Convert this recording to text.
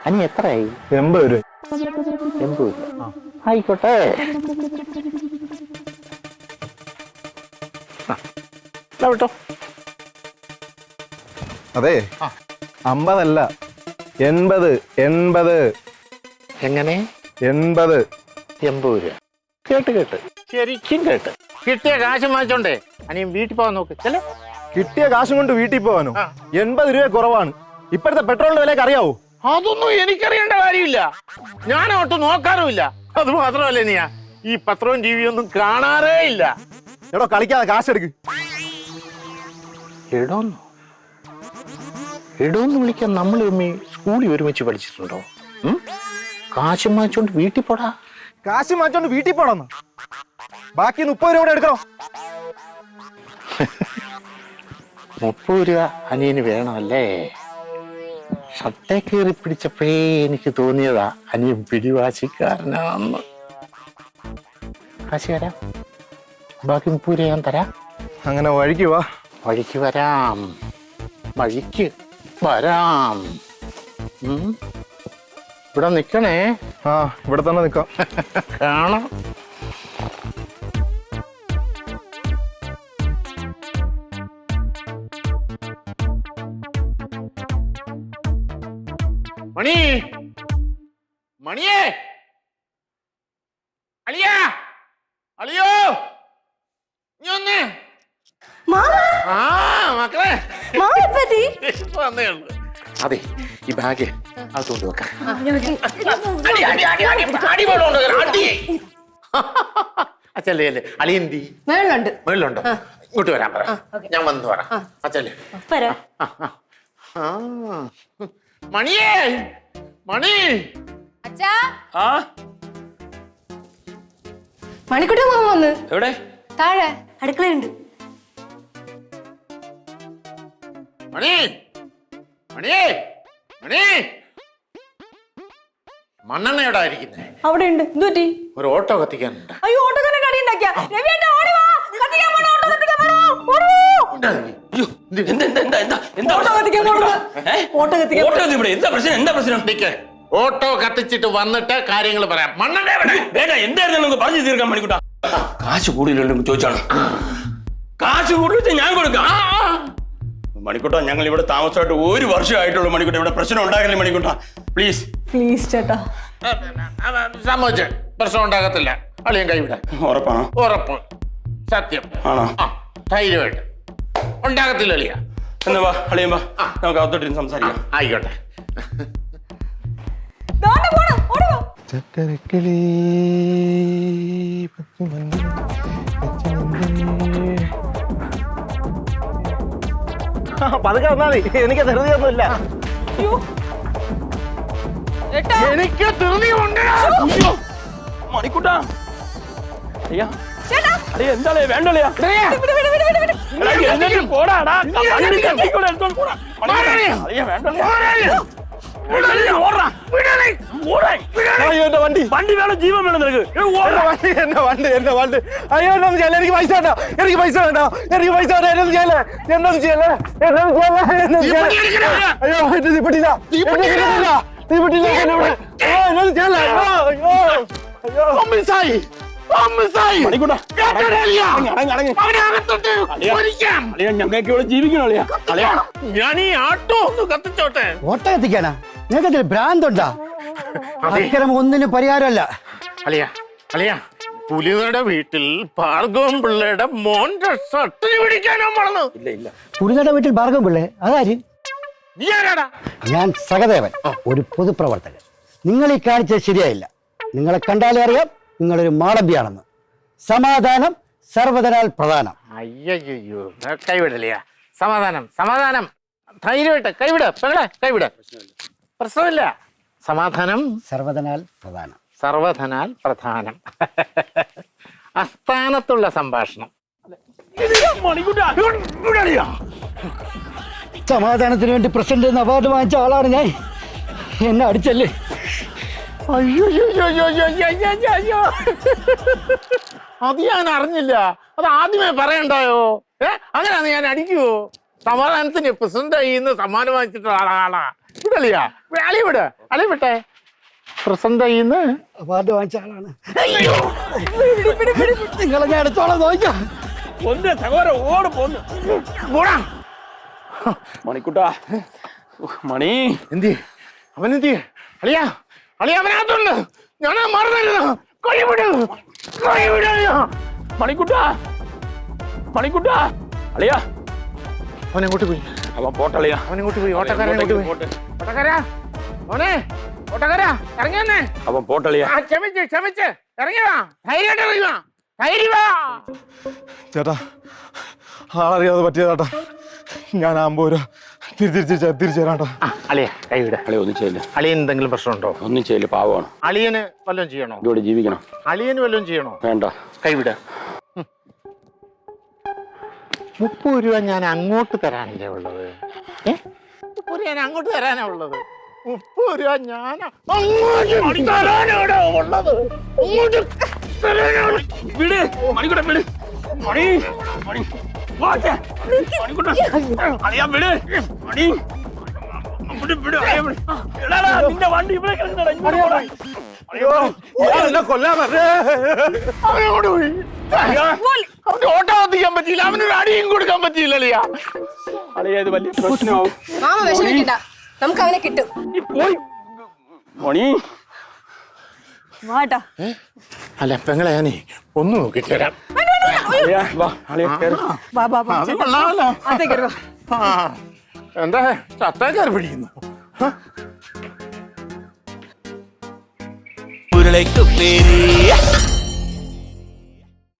അനി എത്രയായി? 80 രൂപ. 80 രൂപ. ആയിക്കോട്ടെ. കേട്ടോ. അതെ 50 അല്ല 80. 80. എങ്ങനെ? 80. 80 രൂപ. കേട്ട് ശരിക്കും കേട്ട്. കിട്ടിയ കാശ് വാങ്ങിച്ചോണ്ടേ അനിയും വീട്ടിൽ പോകാൻ നോക്ക്. ചെല്ലേ. കിട്ടിയ കാശും കൊണ്ട് വീട്ടിൽ പോകാനോ? 80 രൂപ കുറവാണ്. ഇപ്പോഴത്തെ പെട്രോളിന്റെ വിലയൊക്കെ അറിയാവോ? അതൊന്നും എനിക്കറിയേണ്ട കാര്യമില്ല. ഞാൻ ഒട്ടും നോക്കാറുമില്ല. അത് മാത്രമല്ല നീയാ ഈ പത്രവും ടി വി ഒന്നും കാണാറേ ഇല്ല. എടോ കളിക്കാതെ കാശെടുക്ക്. എടോന്ന് വിളിക്കാൻ നമ്മൾ സ്കൂളിൽ ഒരുമിച്ച് പഠിച്ചിട്ടുണ്ടോ? കാശ് വാങ്ങിച്ചോണ്ട് വീട്ടിൽ പോടാ. കാശ് മാറ്റോണ്ട് വീട്ടിൽ പോണെന്ന്. ബാക്കി 30 രൂപ എടുക്കണോ? 30 രൂപ അനിയന് വേണമല്ലേ? ഷട്ടേ കയറി പിടിച്ചപ്പോഴേ എനിക്ക് തോന്നിയതാ അനിയൻ പിടിവാശിക്കാരനാന്ന്. കാശ് തരാം. ബാക്കി 30 രൂപ ഞാൻ തരാം. അങ്ങനെ വഴിക്ക് വാ. വഴിക്ക് വരാം. വഴിക്ക് വരാം. ഇവിടെ നിക്കണേ. ഇവിടെ തന്നെ നിക്കാം. കാണാം. മണി, മണിയേ, അളിയാ, അളിയോ, നീ വന്നേ. മക്കളെ വന്നേ ഉള്ളു. അതെ ഈ ബാഗ് അതുകൊണ്ട് വെക്കാം. അച്ഛല്ലേ അല്ലേ അളിയന്തി മേളിലുണ്ട്. ഇങ്ങോട്ട് വരാൻ പറ. ഞാൻ വന്ന് പറ. അച്ഛല്ലേ മണിയേ, മണി. മണിക്കുട്ടി മാമ വന്ന്. എവിടെ? താഴെ അടുക്കളയുണ്ട്. മണി, മണിയേ, മണി. മണ്ണെണ്ണ എവിടാ ഇരിക്കുന്നേ? അവിടെ ഉണ്ട്. എന്ത് പറ്റി? ഒരു ഓട്ടോ കത്തിക്കാനുണ്ട്. അയ്യോ ഓട്ടോക്കാരൻ കടി ഉണ്ടാക്കിയ ഓട്ടോ കത്തിച്ചിട്ട് വന്നിട്ട് കാര്യങ്ങൾ പറയാം. മണ്ണെണ്ണ എന്തായിരുന്നു പറഞ്ഞു തീർക്കാൻ മണിക്കൂട്ടാ? കാശ് കൂടുതലുണ്ടെന്ന് ചോദിച്ചാണ്. കാശ് കൂടുതൽ ഞാൻ കൊടുക്കാം. മണിക്കൂട്ടാ, ഞങ്ങൾ ഇവിടെ താമസമായിട്ട് 1 വർഷമായിട്ടുള്ളൂ. മണിക്കൂട്ട ഇവിടെ പ്രശ്നം ഉണ്ടാകല്ലേ മണിക്കൂട്ട? പ്ലീസ് പ്ലീസ് ചേട്ടാ. സമ്മതിച്ച് പ്രശ്നം ഉണ്ടാകത്തില്ല. അളിയൻ കൈവിടെ. ഉറപ്പാണോ? ഉറപ്പ്. സത്യം ആണോ? ധൈര്യമായിട്ട് ഉണ്ടാകത്തില്ല അളിയ. എന്നാ വാ അളിയൻ വാ, നമുക്ക് അകത്തോട്ടിരുന്ന് സംസാരിക്കാം. ആയിക്കോട്ടെ. ചക്കരക്കിളി പതുക്കെ വന്നാ മതി. എനിക്ക് ധൃതിയൊന്നുമില്ല. എനിക്ക് ധൃതിയുണ്ട്. മണിക്കൂട്ടാ എന്താ വേണ്ടല്ലയാ? പോടാടാ വണ്ടി വണ്ടി വേണം, ജീവൻ വേണം നിനക്ക്. എന്റെ വണ്ടി അയ്യോ എന്നൊന്നും ചെയ്യല. എനിക്ക് പൈസ വേണ്ട. എനിക്ക് പൈസ വേണ്ട. എന്നൊന്നും ചെയ്യല്ലേ. അയ്യോ എന്റെ തീപ്പെട്ടില്ല. എന്നൊന്നും ചെയ്യല. ഞങ്ങൾക്ക് ഇവിടെ ജീവിക്കണോ? ഞാൻ ഈ ആട്ടോ ഒന്ന് കത്തിച്ചോട്ടെ. ഓട്ട കത്തിക്കാനാ? നിങ്ങൾക്ക് ഭ്രാന്തുണ്ടാ? അത്തരം ഒന്നിനും പരിഹാരമല്ല. അളിയ അളിയ പുലിയുടെ വീട്ടിൽ ഭാർഗവൻ പിള്ളയുടെ മോന്റെ ഷർട്ടിന് പിടിക്കാനോ വളർന്നു. ഇല്ല. പുലിയുടെ വീട്ടിൽ ഭാർഗവൻ പിള്ളേ അതാര്? നീ ആരാടാ? ഞാൻ സഹദേവൻ, ഒരു പൊതുപ്രവർത്തകൻ. നിങ്ങൾ ഈ കാണിച്ചത് ശരിയായില്ല. നിങ്ങളെ കണ്ടാലേ അറിയാം നിങ്ങളൊരു മാളമ്പിയാണെന്ന്. സമാധാനം സർവ്വതനാൽ പ്രധാനം. അയ്യോ കൈവിടലിയ. സമാധാനം ധൈര്യമായിട്ട് കൈവിട. പെങ്ങളെ കൈവിട. പ്രശ്നമില്ല. സമാധാനം സർവ്വതനാൽ പ്രധാനം. അസ്ഥാനത്തുള്ള സംഭാഷണം. സമാധാനത്തിന് വേണ്ടി പ്രസിഡന്റ് അവാർഡ് വാങ്ങിച്ച ആളാണ് ഞാൻ. എന്നെ അടിച്ചല്ലേ? അയ്യോ അത് ഞാൻ അറിഞ്ഞില്ല. അത് ആദ്യമേ പറയണ്ടായോ? അങ്ങനെയാന്ന് ഞാൻ അടിക്കുവോ? സമാധാനത്തിന് പ്രസിഡന്റ് ഇന്ന് സമ്മാനം വാങ്ങിച്ചിട്ടുള്ള ആളാ. വിടളിയാ അളി വിട്, അളി വിട്ടെ. പ്രസിഡന്റ് ഇന്ന് അവാർഡ് വാങ്ങിച്ച ആളാണ്. നിങ്ങളെ ഞാൻ എടുത്തോളം നോക്കാം. ഓട് പോന്നു മണിക്കുട്ടാ. മണി എന്തി അവനെന്തി? അളിയാ അളിയാ അവനകത്തുണ്ട്. ഞാനാ മറന്നില്ല. മണിക്കുട്ടാ, മണിക്കുട്ടാ. അളിയാ അവനെങ്ങോട്ട് പോയി? അവൻ പോട്ടളിയാ. അവനെങ്ങോട്ട് പോയി? ഓട്ടക്കാരനെങ്ങോട്ട് പോയി? ഓട്ടക്കാരാ മോനെ, ഓട്ടക്കാരാ ഇറങ്ങി വന്നേ. അവൻ പോട്ടളിയാ. ക്ഷമിച്ച് ഇറങ്ങിവാ. ധൈര്യമായിട്ട് ഇറങ്ങിവാ. ധൈര്യവാ. ചേട്ടാ ആളറിയാതെ പറ്റിയതാട്ടാ. ഞാൻ 50 രൂപ തിരിച്ചു തരാട്ടോ. അളിയ കൈവിട. അളിയ ഒന്നും ചെയ്യില്ല. അളിയൻ എന്തെങ്കിലും പ്രശ്നമുണ്ടോ? ഒന്നും ചെയ്യില്ല, പാവമാണ്. അളിയന് വല്ലതും ചെയ്യണോ? ഇവിടെ ജീവിക്കണം. അളിയന് വല്ലതും ചെയ്യണോ? വേണ്ട. കൈവിട. 30 രൂപ ഞാൻ അങ്ങോട്ട് തരാനല്ലേ ഉള്ളത്. 30 രൂപ ഞാൻ അങ്ങോട്ട് തരാനാ ഉള്ളത്. 30 രൂപ ഞാൻ അങ്ങോട്ട് തരാനാണ് ഉള്ളത്. വിട് മണിക്കൂട്ട, വിട് മണി. മണി മണിക്കൂട്ട, അളിയാ വിട് മണി. നിന്റെ വണ്ടി ഇവിടെ കിടക്കുന്നതാ. അയ്യോ എന്നെ കൊല്ലാൻ പറഞ്ഞേ. അവനോട് പോയി. അവന് ഓട്ടം എത്തിക്കാൻ പറ്റിയില്ല. അവനൊരു അടിയും കൊടുക്കാൻ പറ്റിയില്ല. അളിയാ അളിയാ ഇത് വലിയ പ്രശ്നമാവും. മാമ വിഷമിക്കണ്ട, നമുക്ക് അവനെ കിട്ടും. പോയി മണി. വാട്ടാ. അല്ല പെങ്ങളെ ഞാനേ ഒന്ന് നോക്കിട്ട് വരാം. അത് കൊള്ളാമല്ലോ. എന്താ ചത്താക്കാർ പിടിക്കുന്നു? ഉരുളയ്ക്ക് പേര്